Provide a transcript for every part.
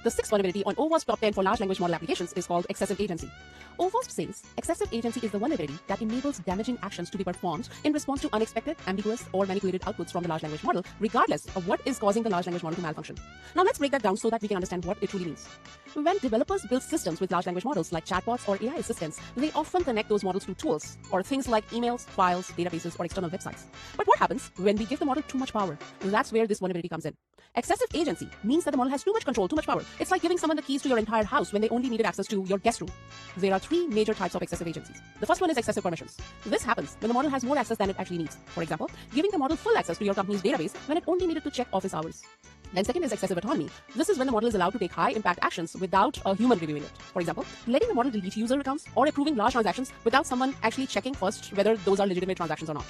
The sixth vulnerability on OWASP top 10 for large language model applications is called excessive agency. OWASP says excessive agency is the vulnerability that enables damaging actions to be performed in response to unexpected, ambiguous, or manipulated outputs from the large language model, regardless of what is causing the large language model to malfunction. Now let's break that down so that we can understand what it truly means. When developers build systems with large language models like chatbots or AI assistants, they often connect those models to tools or things like emails, files, databases, or external websites. But what happens when we give the model too much power? That's where this vulnerability comes in. Excessive agency means that the model has too much control, too much power. It's like giving someone the keys to your entire house when they only needed access to your guest room. There are three major types of excessive agencies. The first one is excessive permissions. This happens when the model has more access than it actually needs. For example, giving the model full access to your company's database when it only needed to check office hours. Then second is excessive autonomy. This is when the model is allowed to take high-impact actions without a human reviewing it. For example, letting the model delete user accounts or approving large transactions without someone actually checking first whether those are legitimate transactions or not.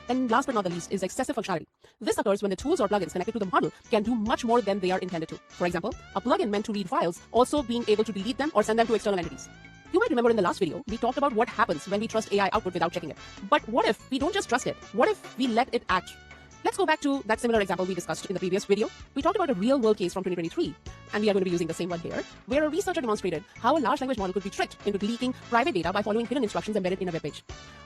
And last but not the least is excessive functionality. This occurs when the tools or plugins connected to the model can do much more than they are intended to. For example, a plugin meant to read files also being able to delete them or send them to external entities. You might remember in the last video, we talked about what happens when we trust AI output without checking it. But what if we don't just trust it? What if we let it act? Let's go back to that similar example we discussed in the previous video. We talked about a real-world case from 2023, and we are going to be using the same one here, where a researcher demonstrated how a large language model could be tricked into leaking private data by following hidden instructions embedded in a web page.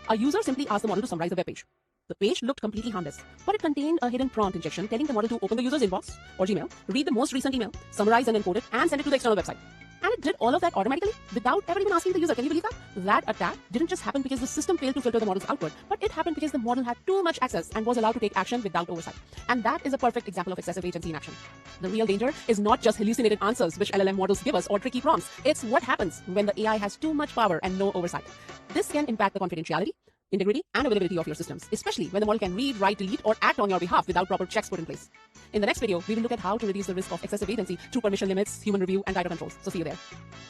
A user simply asked the model to summarize the web page. The page looked completely harmless, but it contained a hidden prompt injection telling the model to open the user's inbox or Gmail, read the most recent email, summarize and encode it, and send it to the external website. And it did all of that automatically without ever even asking the user. Can you believe that? That attack didn't just happen because the system failed to filter the model's output, but it happened because the model had too much access and was allowed to take action without oversight. And that is a perfect example of excessive agency in action. The real danger is not just hallucinated answers which LLM models give us or tricky prompts. It's what happens when the AI has too much power and no oversight. This can impact the confidentiality, integrity, and availability of your systems, especially when the model can read, write, delete, or act on your behalf without proper checks put in place. In the next video, we will look at how to reduce the risk of excessive agency through permission limits, human review, and tighter controls. So see you there.